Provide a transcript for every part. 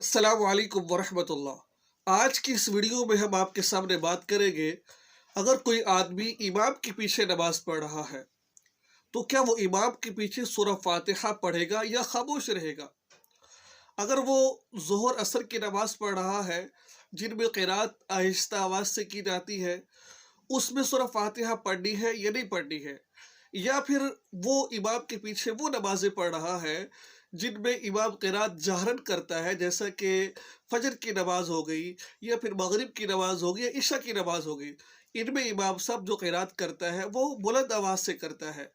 अस्सलाम वालेकुम वरहमतुल्लाह। आज की इस वीडियो में हम आपके सामने बात करेंगे, अगर कोई आदमी इमाम के पीछे नमाज पढ़ रहा है तो क्या वो इमाम के पीछे सूरह फातिहा पढ़ेगा या खामोश रहेगा। अगर वो ज़ोहर असर की नमाज पढ़ रहा है जिनमें क़िरात आहिस्ता आवाज़ से की जाती है, उसमें सूरह फातिहा पढ़नी है या नहीं पढ़नी है, या फिर वो इमाम के पीछे वो नमाजें पढ़ रहा है जिनमें इमाम क़िरात जहरन करता है, जैसा कि फजर की नमाज हो गई या फिर मगरिब की नमाज हो गई या इशा की नमाज हो गई। इनमें इमाम साहब जो क़िरात करता है वो बुलंद आवाज़ से करता है।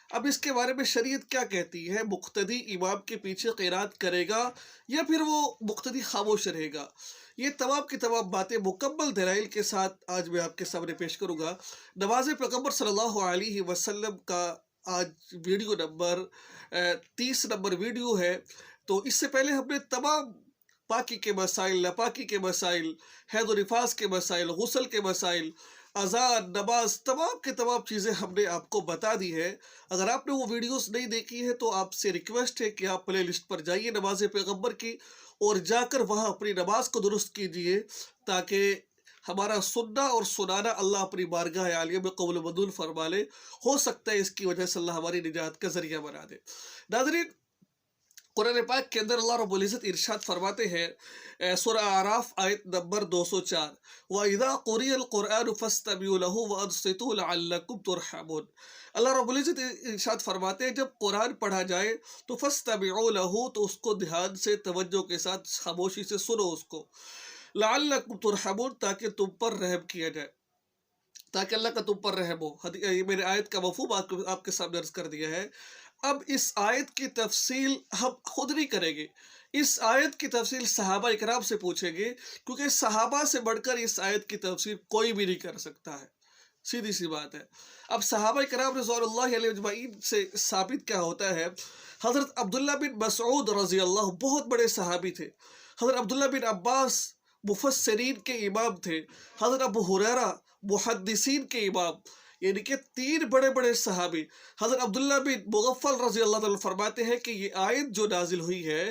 अब इसके बारे में शरीयत क्या कहती है, मुक्तदी इमाम के पीछे क़िरात करेगा या फिर वो मुक्तदी खामोश रहेगा। ये तमाम की तमाम बातें मुकम्मल दलाइल के साथ आज मैं आपके सामने पेश करूँगा। नमाज़ पैगम्बर सल्लल्लाहु अलैहि वसल्लम का आज वीडियो नंबर 30 नंबर वीडियो है। तो इससे पहले हमने तमाम पाकी के मसाइल, नापाकी के मसाइल, हैज़ और निफास के मसाइल, गुस्ल के मसाइल, अज़ान, नमाज, तमाम के तमाम चीज़ें हमने आपको बता दी है। अगर आपने वो वीडियोस नहीं देखी है तो आपसे रिक्वेस्ट है कि आप प्ले लिस्ट पर जाइए नमाज पैगम्बर की और जाकर वहाँ अपनी नमाज को दुरुस्त कीजिए, ताकि हमारा सुनना और सुनाना अल्लाह अपनी बारगाह आलिया में कबूल मंजूर फरमा ले। हो सकता है इसकी वजह से अल्लाह हमारी निजात का जरिया बना दे। नाज़रीन, कुरान पाक के अंदर अल्लाह रब्बुल इज़्ज़त इरशाद फरमाते हैं, सूरह आराफ आयत नंबर 204, व इज़ा क़ुरिअल क़ुरआन फ़स्तमिऊ लहू व अंसितू लअल्लकुम तुरहमून। अल्लाह रब्बुल इज़्ज़त इरशाद फरमाते हैं, जब कुरान पढ़ा जाए तो फ़स्तमिऊ लहू, तो उसको ध्यान से तवज्जो के साथ खामोशी से सुनो उसको, लअल्लकुम तुरहमून, ताकि तुम पर रहम किया जाए, ताकि अल्लाह का तुम पर रहम हो। ये मेरे आयत का मफ़हूम आपके सामने अर्ज कर दिया है। अब इस आयत की तफसील हम खुद नहीं करेंगे, इस आयत की तफसील सहाबा इकराम से पूछेंगे, क्योंकि सहाबा से बढ़कर इस आयत की तफसील कोई भी नहीं कर सकता है। सीधी सी बात है। अब सहाबा इकराम रज़ियल्लाहु अलैहिम अजमईन से साबित क्या होता है, हज़रत अब्दुल्ला बिन मसऊद रज़ी अल्लाह बहुत बड़े सहाबी थे। हज़रत अब्दुल्ला बिन अब्बास मुफस्सिरीन के इमाम थे। हज़रत अबू हुरैरा मुहद्दिसीन के इमाम, यानी कि 3 बड़े बड़े सहाबी। हज़रत अब्दुल्ला बिन मुग़फ़्फ़ल रज़ी अल्लाह तआला फरमाते हैं कि ये आयत जो नाजिल हुई है,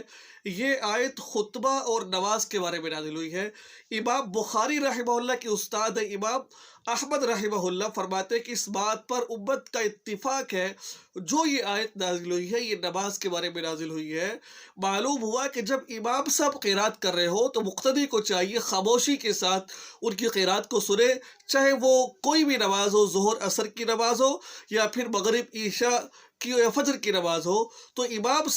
ये आयत खुतबा और नमाज के बारे में नाजिल हुई है। इमाम बुखारी रहमहुल्लाह के उस्ताद है इमाम अहमद रहमहुल्लाह फरमाते हैं कि इस बात पर उम्मत का इत्तिफाक है, जो ये आयत नाजिल हुई है ये नमाज के बारे में नाजिल हुई है। मालूम हुआ कि जब इमाम साहब क़िरात कर रहे हो तो मुक़्तदी को चाहिए खामोशी के साथ उनकी क़िरात को सुने, चाहे वो कोई भी नमाज हो, ज़ोहर असर की नमाज हो या फिर मगरिब ईशा की या फजर की नमाज हो, तो इमाम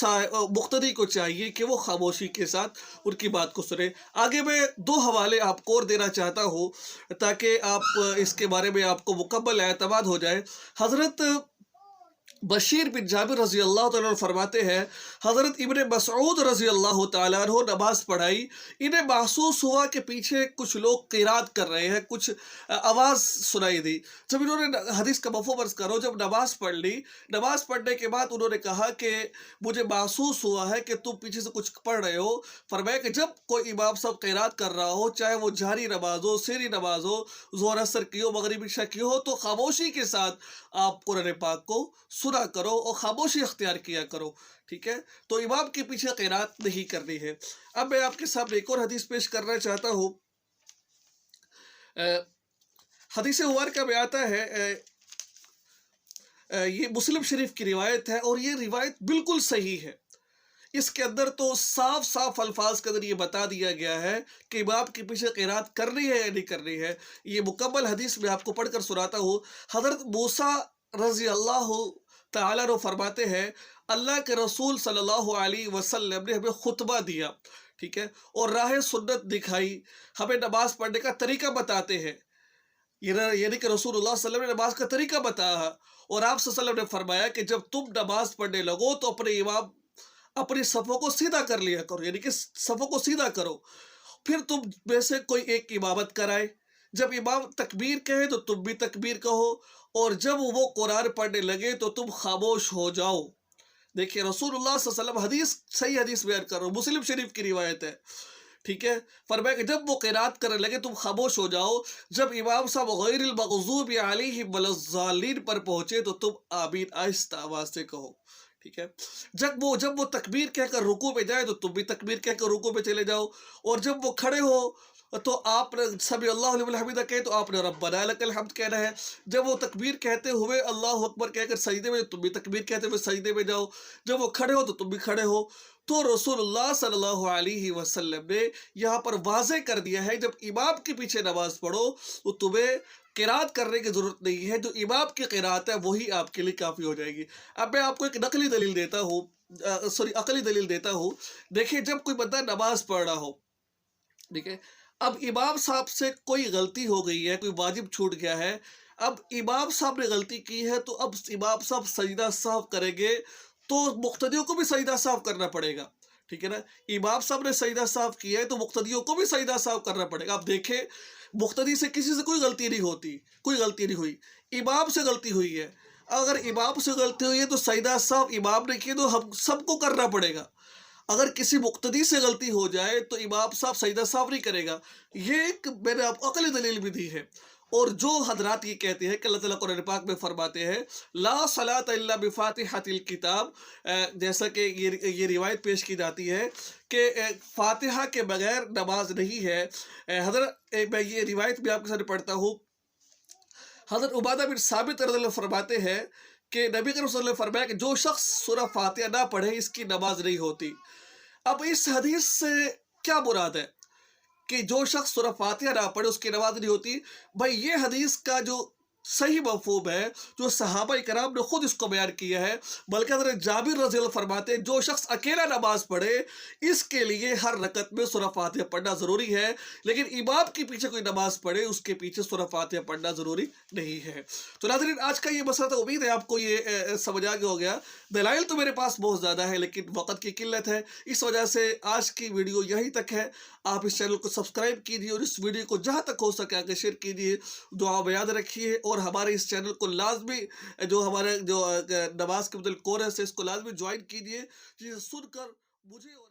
मुक़्तदी को चाहिए कि वो खामोशी के साथ उनकी बात को सुने। आगे मैं 2 हवाले आपको और देना चाहता हूँ ताकि आप इसके बारे में आपको मुकम्मल एतमाद हो जाए। हज़रत बशीर बिन जाबिर रज़ी अल्लाह तआला अन्हु फरमाते हैं, हज़रत इब्ने मसऊद रज़ी अल्लाह तआला अन्हु नमाज पढ़ाई, इन्हें महसूस हुआ कि पीछे कुछ लोग क़िरात कर रहे हैं, कुछ आवाज़ सुनाई दी। जब इन्होंने हदीस का मफ़हूम अर्ज़ करो, जब नमाज पढ़ ली, नमाज पढ़ने के बाद उन्होंने कहा कि मुझे महसूस हुआ है कि तुम पीछे से कुछ पढ़ रहे हो। फरमाया कि जब कोई इमाम साहब क़िरात कर रहा हो, चाहे वो जारी नमाज हो, सिरी नमाज हो, ज़ोहर असर की हो, मगरिब इशा की हो, तो खामोशी के साथ आप कुरान पाक को सुना करो और खामोशी अख्तियार किया करो। ठीक है, तो इमाम के पीछे क़िरात नहीं करनी है। अब मैं आपके सामने एक और हदीस पेश करना चाहता हूँ। हदीस मुबारका में आता है, ये मुस्लिम शरीफ की रिवायत है और ये रिवायत बिल्कुल सही है। इसके अंदर तो साफ साफ अल्फाज के अंदर ये बता दिया गया है कि इमाम के पीछे क़िरात करनी है या नहीं करनी है। ये मुकम्मल हदीस में आपको पढ़कर सुनाता हूँ। हज़रत मूसा रज़ी अल्लाह तआला अन्हु फरमाते हैं, अल्लाह के रसूल सल्लल्लाहु अलैहि वसल्लम ने हमें खुतबा दिया, ठीक है, और राह सुन्नत दिखाई, हमें नमाज पढ़ने का तरीका बताते हैं। यानी कि रसूलुल्लाह सल्लल्लाहु अलैहि वसल्लम ने नमाज का तरीका बताया और आप सल्लल्लाहु अलैहि वसल्लम ने फरमाया कि जब तुम नमाज पढ़ने लगो तो अपनी सफ़ों को सीधा कर लिया करो, यानी कि सफ़ों को सीधा करो। फिर तुम में से कोई एक इमामत कराए, जब इमाम तकबीर कहे तो तुम भी तकबीर कहो, और जब वो कुरान पढ़ने लगे तो तुम खामोश हो जाओ। देखिए रसूलुल्लाह सल्लल्लाहु अलैहि वसल्लम हदीस, सही हदीस बयान कर रहा हूँ, मुस्लिम शरीफ की रिवायत है। ठीक है, फरमाया कि जब वो क़िरात करने लगे तुम खामोश हो जाओ। जब इमाम साहब गैरिल मग़ज़ूबि अलैहिम वलज़्ज़ालीन पर पहुंचे तो तुम आमीन आहिस्ता आवाज़ से कहो। ठीक है। जब वो तकबीर कहकर रुकू पे जाए तो तुम भी तकबीर कहकर रुकू पे चले जाओ, और जब वो खड़े हो तो आपने समी अल्लाहु लिमन हमीदा कहे तो आपने रब्बना लकल हम्द कहना है। जब वो तकबीर कहते हुए अल्लाहु अकबर कहकर सजदे में, तुम भी तकबीर कहते हुए सजदे में जाओ। जब वो खड़े हो तो तुम भी खड़े हो। तो रसूलुल्लाह सल्लल्लाहु अलैहि वसल्लम ने यहाँ पर वाज़ेह कर दिया है, जब इमाम के पीछे नमाज पढ़ो तो तुम्हें किरात करने की जरूरत नहीं है, जो इमाम की किरात है वही आपके लिए काफ़ी हो जाएगी। अब मैं आपको एक नकली दलील देता हूँ, अकली दलील देता हूँ। देखिए, जब कोई बंदा नमाज पढ़ रहा हो, ठीक है, अब इमाम साहब से कोई गलती हो गई है, कोई वाजिब छूट गया है, अब इमाम साहब ने गलती की है, तो अब इमाम साहब सजदा साफ करेंगे तो मुक्तदियों को भी सजदा साफ करना पड़ेगा, ठीक है ना। इमाम साहब ने सजदा साफ किया है तो मुक्तदियों को भी सजदा साफ करना पड़ेगा। अब देखें, मुक्तदी से किसी से कोई गलती नहीं होती, कोई गलती नहीं हुई, इमाम से गलती हुई है। अगर इमाम से गलती हुई है तो सजदा साफ इमाम ने किया तो हम सबको करना पड़ेगा। अगर किसी मुक्तदी से गलती हो जाए तो इमाम साहब सजदा साफ नहीं करेगा। ये एक मैंने आपको अकली दलील भी दी है। और जो हजरात ये कहते हैं कि अल्लाह ताला कुरान पाक में फरमाते हैं ला सलात इल्ला बिफातिहातिल किताब, जैसा कि ये रिवायत पेश की जाती है कि फातिहा के बगैर नमाज नहीं है। हजरत मैं ये रिवायत भी आपके सामने पढ़ता हूँ। हजरत उबादा बिन साबित रज़ियल्लाहु अन्हु फरमाते हैं कि नबी करीम सल्लल्लाहु अलैहि वसल्लम ने फरमाया कि जो शख्स सूरह फातिहा ना पढ़े इसकी नमाज नहीं होती। अब इस हदीस से क्या मुराद है कि जो शख्स सूरह फातिहा ना पढ़े उसकी नमाज नहीं होती? भाई, ये हदीस का जो सही मफ़हूम है, जो सहाबा इकराम ने खुद इसको बयान किया है, बल्कि हज़रत जाबिर रज़ी अल्लाह फरमाते हैं जो शख्स अकेला नमाज पढ़े इसके लिए हर रकत में सूरह फातिहा पढ़ना ज़रूरी है, लेकिन इमाम के पीछे कोई नमाज पढ़े उसके पीछे सूरह फातिहा पढ़ना ज़रूरी नहीं है। तो नाज़रीन, आज का ये मसला था, उम्मीद है आपको ये समझ आ गया हो गया। दलाइल तो मेरे पास बहुत ज़्यादा है लेकिन वक़्त की किल्लत है, इस वजह से आज की वीडियो यहीं तक है। आप इस चैनल को सब्सक्राइब कीजिए और इस वीडियो को जहाँ तक हो सके आगे शेयर कीजिए, दुआ में याद रखिए। और हमारे इस चैनल को लाजमी, जो हमारे जो नमाज के बदल कोर्स है, इसको लाजमी ज्वाइन कीजिए, जिसे सुनकर मुझे और